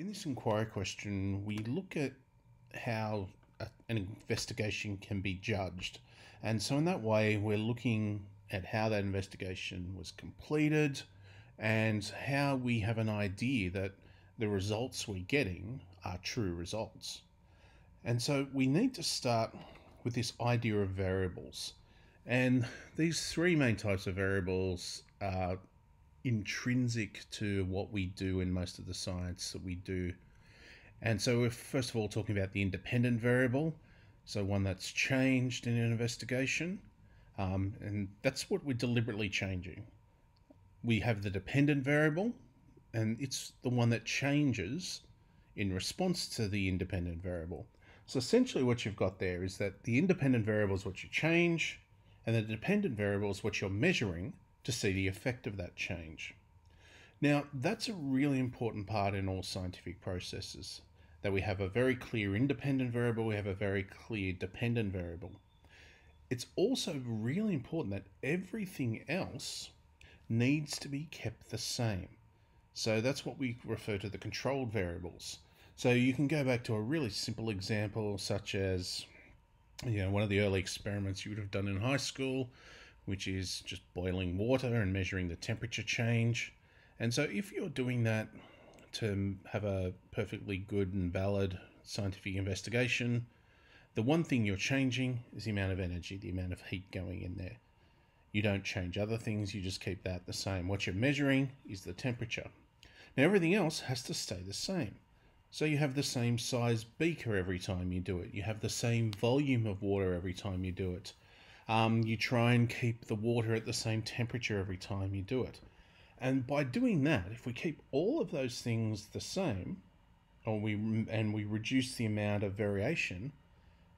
In this inquiry question, we look at how an investigation can be judged. And so in that way, we're looking at how that investigation was completed and how we have an idea that the results we're getting are true results. And so we need to start with this idea of variables. And these three main types of variables are intrinsic to what we do in most of the science that we do. And so we're first of all talking about the independent variable, so one that's changed in an investigation, and that's what we're deliberately changing. We have the dependent variable, and it's the one that changes in response to the independent variable. So essentially what you've got there is that the independent variable is what you change, and the dependent variable is what you're measuring to see the effect of that change. Now, that's a really important part in all scientific processes, that we have a very clear independent variable, we have a very clear dependent variable. It's also really important that everything else needs to be kept the same. So that's what we refer to the controlled variables. So you can go back to a really simple example, such as one of the early experiments you would have done in high school, which is just boiling water and measuring the temperature change. And so if you're doing that to have a perfectly good and valid scientific investigation, the one thing you're changing is the amount of energy, the amount of heat going in there. You don't change other things, you just keep that the same. What you're measuring is the temperature. Now everything else has to stay the same. So you have the same size beaker every time you do it. You have the same volume of water every time you do it. You try and keep the water at the same temperature every time you do it. And by doing that, if we keep all of those things the same, and we reduce the amount of variation,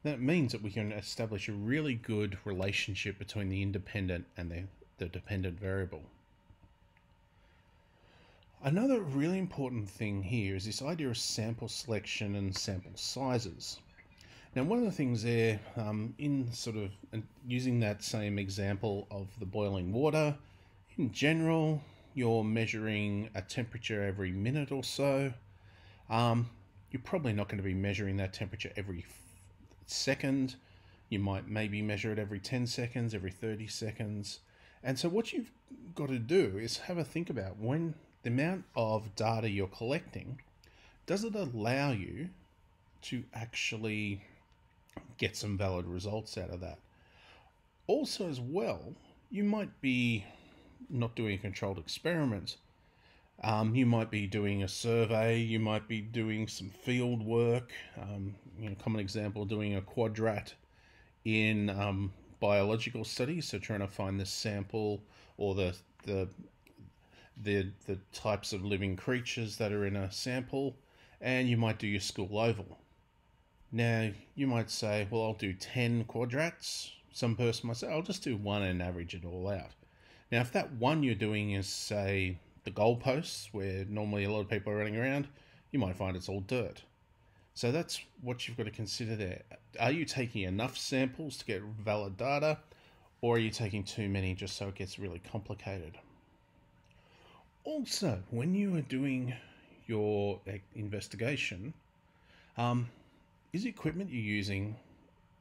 that means that we can establish a really good relationship between the independent and the dependent variable. Another really important thing here is this idea of sample selection and sample sizes. Now, one of the things there, in sort of using that same example of the boiling water, in general, you're measuring a temperature every minute or so. You're probably not going to be measuring that temperature every second. You might maybe measure it every 10 seconds, every 30 seconds. And so what you've got to do is have a think about when the amount of data you're collecting, does it allow you to actually get some valid results out of that? Also as well, you might be not doing a controlled experiment. You might be doing a survey, you might be doing some field work. Common example, doing a quadrat in biological studies, so trying to find the sample or the types of living creatures that are in a sample, and you might do your school oval. Now, you might say, well, I'll do 10 quadrats. Some person might say, I'll just do one and average it all out. Now, if that one you're doing is, say, the goalposts, where normally a lot of people are running around, you might find it's all dirt. So that's what you've got to consider there. Are you taking enough samples to get valid data, or are you taking too many just so it gets really complicated? Also, when you are doing your investigation, is the equipment you're using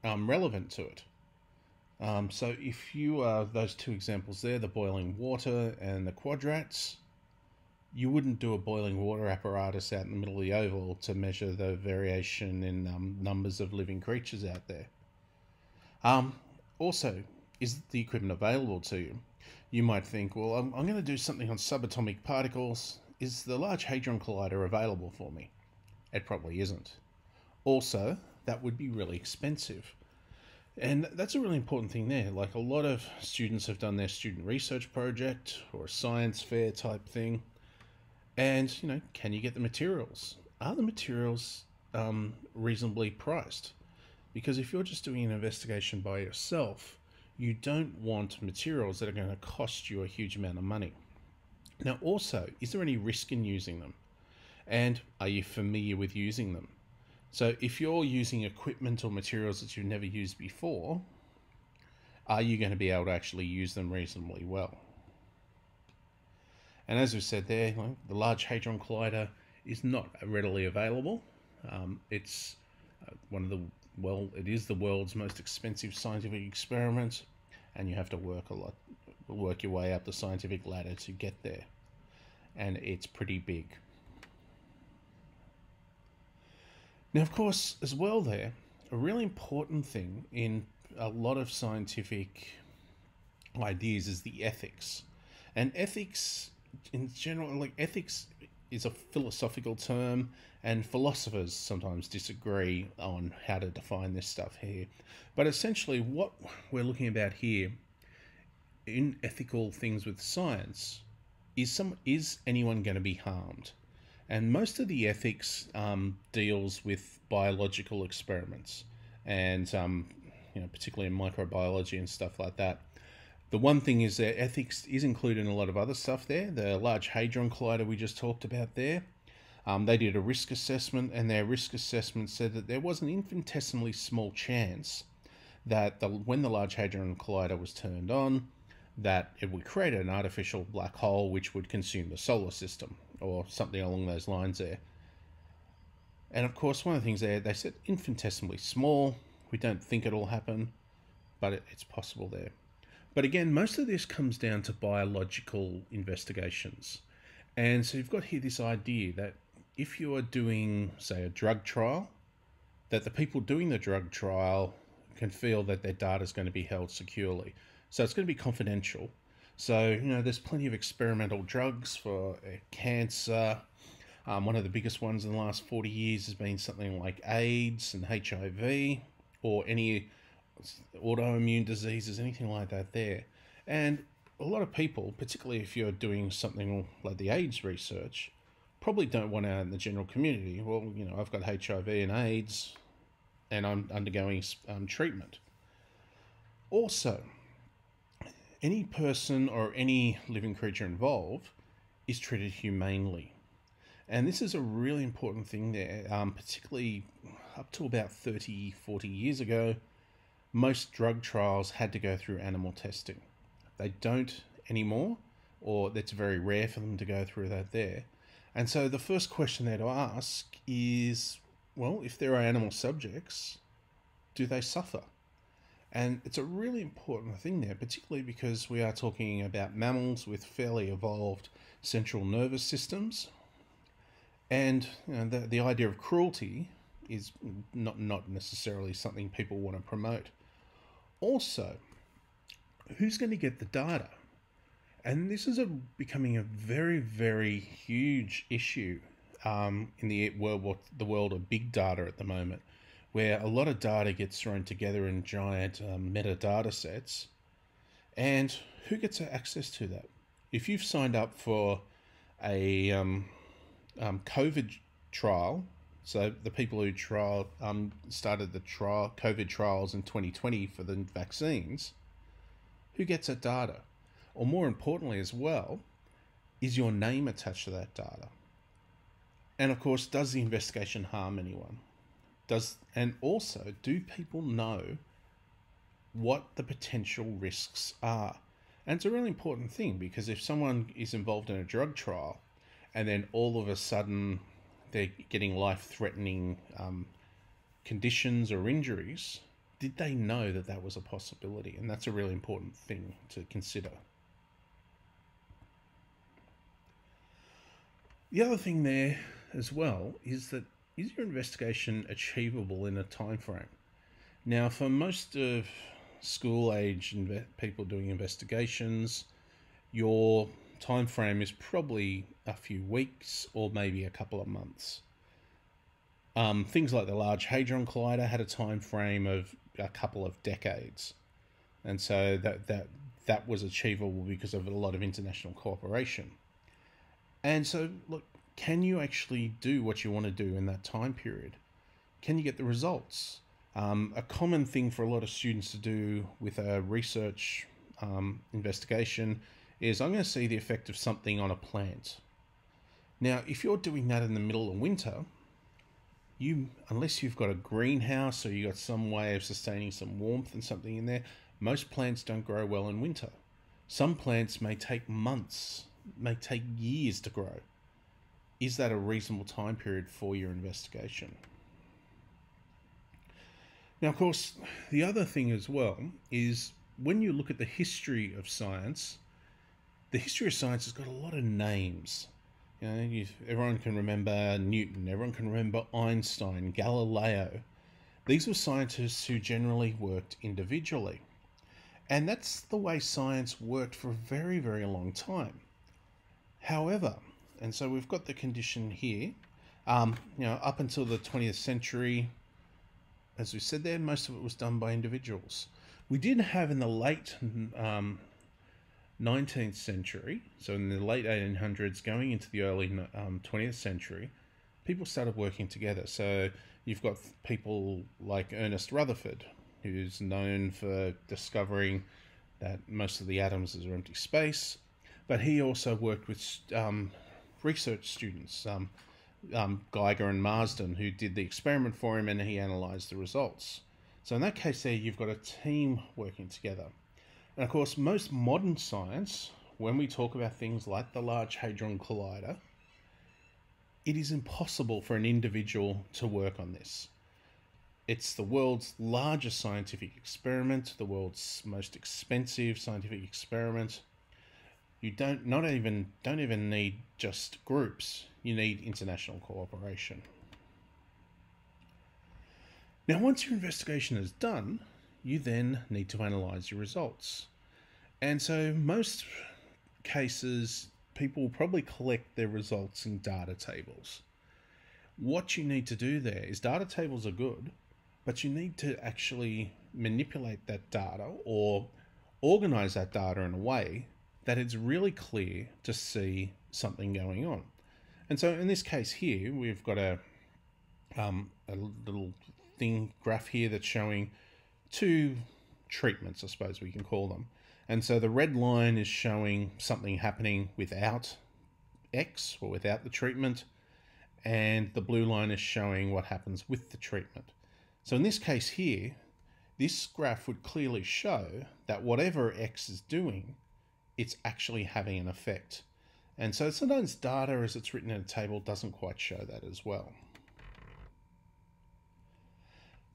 relevant to it? So if you are those two examples there, the boiling water and the quadrats, you wouldn't do a boiling water apparatus out in the middle of the oval to measure the variation in numbers of living creatures out there. Also, is the equipment available to you? You might think, well, I'm going to do something on subatomic particles. Is the Large Hadron Collider available for me? It probably isn't. Also, that would be really expensive. And that's a really important thing there. Like, a lot of students have done their student research project or a science fair type thing. And, can you get the materials? Are the materials reasonably priced? Because if you're just doing an investigation by yourself, you don't want materials that are going to cost you a huge amount of money. Now, also, is there any risk in using them? And are you familiar with using them? So if you're using equipment or materials that you've never used before, are you going to be able to actually use them reasonably well? And as we said there, the Large Hadron Collider is not readily available. It's it is the world's most expensive scientific experiment, and you have to work your way up the scientific ladder to get there, and it's pretty big. Now, of course, as well, a really important thing in a lot of scientific ideas is the ethics. And ethics, in general, like ethics is a philosophical term, and philosophers sometimes disagree on how to define this stuff here. But essentially, what we're looking about here in ethical things with science is anyone going to be harmed? And most of the ethics deals with biological experiments, and particularly in microbiology and stuff like that. The one thing is that ethics is included in a lot of other stuff there. The Large Hadron Collider we just talked about there, they did a risk assessment, and their risk assessment said that there was an infinitesimally small chance that when the Large Hadron Collider was turned on, that it would create an artificial black hole which would consume the solar system, or something along those lines there. And of course, one of the things there, they said infinitesimally small. We don't think it'll happen, but it's possible there. But again, most of this comes down to biological investigations. And so you've got here this idea that if you are doing, say, a drug trial, that the people doing the drug trial can feel that their data is going to be held securely. So it's going to be confidential. So, there's plenty of experimental drugs for cancer. One of the biggest ones in the last 40 years has been something like AIDS and HIV, or any autoimmune diseases, anything like that there. And a lot of people, particularly if you're doing something like the AIDS research, probably don't want out in the general community. Well, I've got HIV and AIDS, and I'm undergoing treatment. Also, any person or any living creature involved is treated humanely. And this is a really important thing there, particularly up to about 30, 40 years ago. Most drug trials had to go through animal testing. They don't anymore, or it's very rare for them to go through that there. And so the first question there to ask is, well, if there are animal subjects, do they suffer? And it's a really important thing there, particularly because we are talking about mammals with fairly evolved central nervous systems. And the idea of cruelty is not necessarily something people want to promote. Also, who's going to get the data? And this is becoming a very, very huge issue in the world of big data at the moment, where a lot of data gets thrown together in giant metadata sets. And who gets access to that? If you've signed up for a COVID trial, so the people who started the COVID trials in 2020 for the vaccines, who gets that data? Or more importantly as well, is your name attached to that data? And of course, does the investigation harm anyone? And also, do people know what the potential risks are? And it's a really important thing, because if someone is involved in a drug trial and then all of a sudden they're getting life-threatening conditions or injuries, did they know that that was a possibility? And that's a really important thing to consider. The other thing there as well is that, is your investigation achievable in a time frame? Now, for most of school-age people doing investigations, your time frame is probably a few weeks or maybe a couple of months. Things like the Large Hadron Collider had a time frame of a couple of decades, and so that was achievable because of a lot of international cooperation. And so, look, can you actually do what you want to do in that time period? Can you get the results? A common thing for a lot of students to do with a research investigation is, I'm going to see the effect of something on a plant. Now, if you're doing that in the middle of winter, unless you've got a greenhouse or you've got some way of sustaining some warmth and something in there, most plants don't grow well in winter. Some plants may take months, may take years to grow. is that a reasonable time period for your investigation? Now, of course, the other thing as well is when you look at the history of science has got a lot of names. Everyone can remember Newton, everyone can remember Einstein, Galileo. These were scientists who generally worked individually. And that's the way science worked for a very, very long time. However, and so we've got the condition here, up until the 20th century, as we said there, most of it was done by individuals. We did have in the late 19th century, so in the late 1800s going into the early 20th century, people started working together. So you've got people like Ernest Rutherford, who's known for discovering that most of the atoms are empty space, but he also worked with research students, Geiger and Marsden, who did the experiment for him, and he analysed the results. So in that case there, you've got a team working together. And of course, most modern science, when we talk about things like the Large Hadron Collider, it is impossible for an individual to work on this. It's the world's largest scientific experiment, the world's most expensive scientific experiment. You don't even need just groups. You need international cooperation. Now, once your investigation is done, you then need to analyse your results. And so most cases, people will probably collect their results in data tables. What you need to do there is, data tables are good, but you need to actually manipulate that data or organise that data in a way that it's really clear to see something going on. And so in this case here, we've got a little graph here that's showing two treatments, I suppose we can call them. And so the red line is showing something happening without X, or without the treatment, and the blue line is showing what happens with the treatment. So in this case here, this graph would clearly show that whatever X is doing, it's actually having an effect. And so sometimes data as it's written in a table doesn't quite show that as well.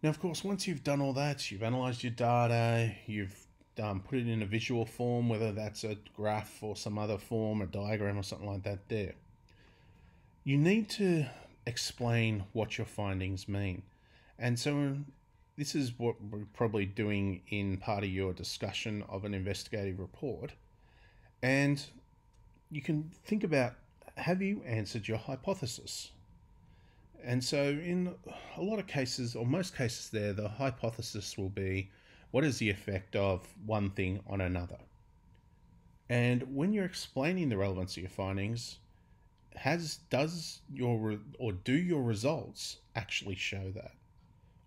Now, of course, once you've done all that, you've analysed your data, you've put it in a visual form, whether that's a graph or some other form, a diagram or something like that there. You need to explain what your findings mean. And so this is what we're probably doing in part of your discussion of an investigative report. And you can think about, have you answered your hypothesis? And so in a lot of cases, or most cases there, the hypothesis will be, what is the effect of one thing on another? And when you're explaining the relevance of your findings, do your results actually show that?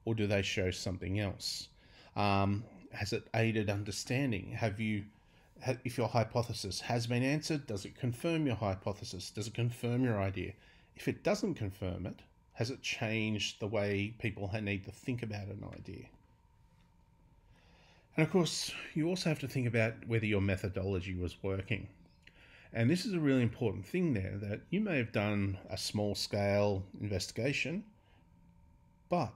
Or do they show something else? Has it aided understanding? If your hypothesis has been answered, does it confirm your hypothesis? Does it confirm your idea? If it doesn't confirm it, has it changed the way people need to think about an idea? And of course, you also have to think about whether your methodology was working. And this is a really important thing there, that you may have done a small scale investigation, but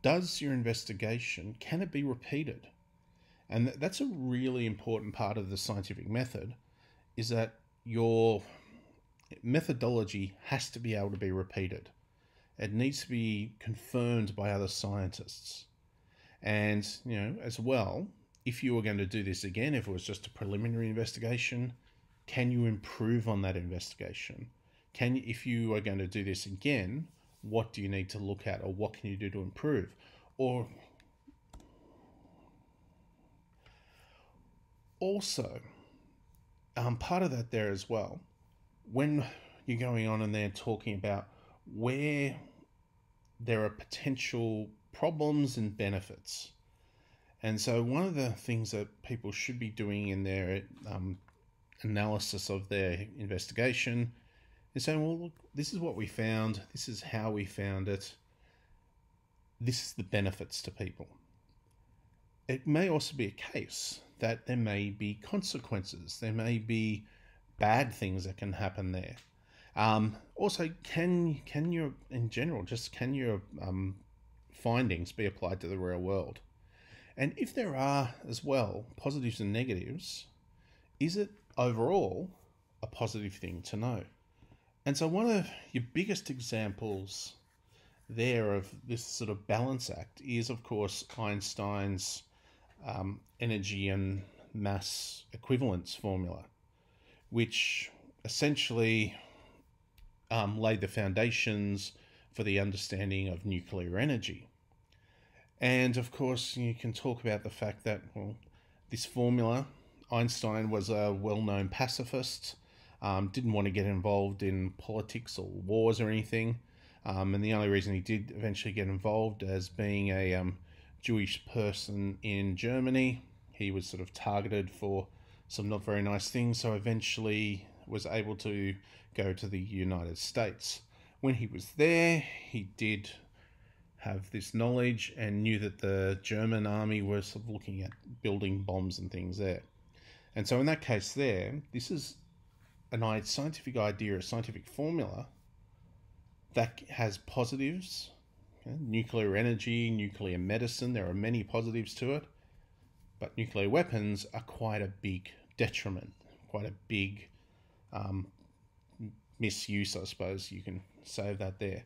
does your investigation, can it be repeated? And that's a really important part of the scientific method, is that your methodology has to be able to be repeated. It needs to be confirmed by other scientists. And, as well, if you were going to do this again, if it was just a preliminary investigation, can you improve on that investigation? If you are going to do this again, what do you need to look at, or what can you do to improve? Or also, part of that there as well, when you're going on and they're talking about where there are potential problems and benefits. And so one of the things that people should be doing in their analysis of their investigation is saying, well, look, this is what we found, this is how we found it, this is the benefits to people. It may also be a case that there may be consequences, there may be bad things that can happen there. Also, can your in general just can your findings be applied to the real world? And if there are as well positives and negatives, is it overall a positive thing to know? And so one of your biggest examples there of this sort of balance act is, of course, Einstein's energy and mass equivalence formula, which essentially laid the foundations for the understanding of nuclear energy. And of course, you can talk about the fact that, well, this formula, Einstein was a well-known pacifist, didn't want to get involved in politics or wars or anything. And the only reason he did eventually get involved, as being a Jewish person in Germany, he was sort of targeted for some not very nice things, so eventually was able to go to the United States. When he was there, he did have this knowledge and knew that the German army was sort of looking at building bombs and things there. And so in that case there, this is a scientific idea, a scientific formula that has positives. Okay? Nuclear energy, nuclear medicine, there are many positives to it, but nuclear weapons are quite a big detriment, quite a big misuse, I suppose you can say that there.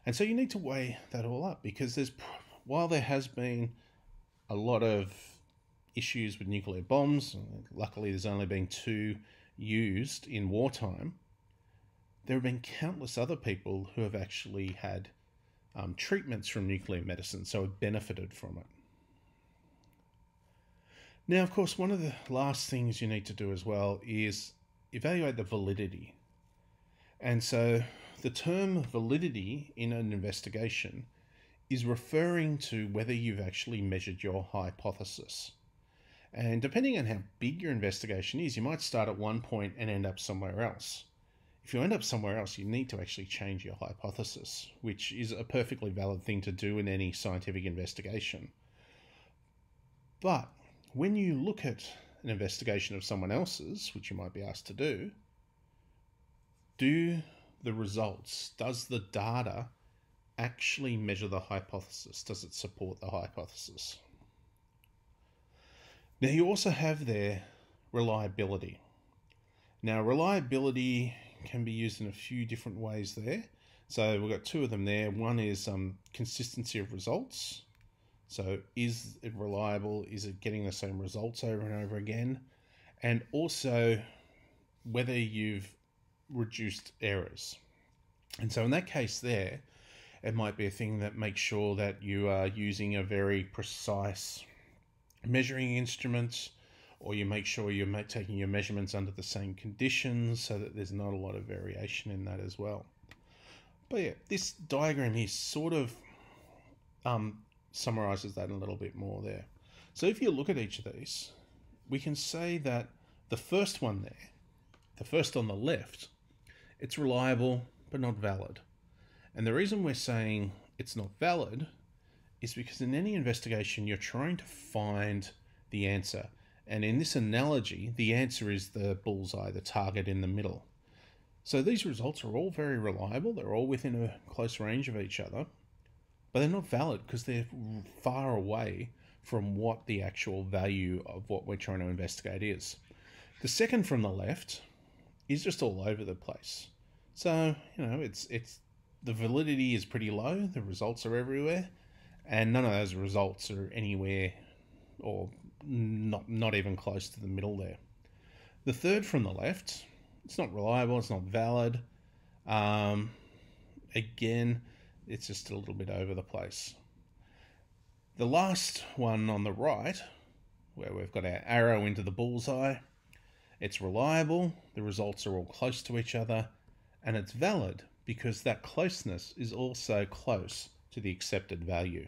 And so you need to weigh that all up, because while there has been a lot of issues with nuclear bombs, luckily there's only been 2 used in wartime, there have been countless other people who have actually had treatments from nuclear medicine, so have benefited from it. Now, of course, one of the last things you need to do as well is evaluate the validity. And so the term validity in an investigation is referring to whether you've actually measured your hypothesis. And depending on how big your investigation is, you might start at one point and end up somewhere else. If you end up somewhere else, you need to actually change your hypothesis, which is a perfectly valid thing to do in any scientific investigation. But when you look at an investigation of someone else's, which you might be asked to do the results, does the data actually measure the hypothesis? Does it support the hypothesis? Now, you also have there reliability. Now, reliability can be used in a few different ways there. So we've got 2 of them there. One is consistency of results. So is it reliable? Is it getting the same results over and over again? And also whether you've reduced errors. And so in that case there, it might be a thing that makes sure that you are using a very precise measuring instrument, or you make sure you're taking your measurements under the same conditions so that there's not a lot of variation in that as well. But yeah, this diagram here sort of summarizes that a little bit more there. So if you look at each of these, we can say that the first one there, the first on the left, it's reliable but not valid. And the reason we're saying it's not valid is because in any investigation, you're trying to find the answer. And in this analogy, the answer is the bullseye, the target in the middle. So these results are all very reliable. They're all within a close range of each other, but they're not valid because they're far away from what the actual value of what we're trying to investigate is. The second from the left is just all over the place. So, it's the validity is pretty low. The results are everywhere, and none of those results are anywhere or not even close to the middle there. The third from the left, it's not reliable, it's not valid. Again, it's just a little bit over the place. The last one on the right, where we've got our arrow into the bullseye, it's reliable, the results are all close to each other, and it's valid because that closeness is also close to the accepted value.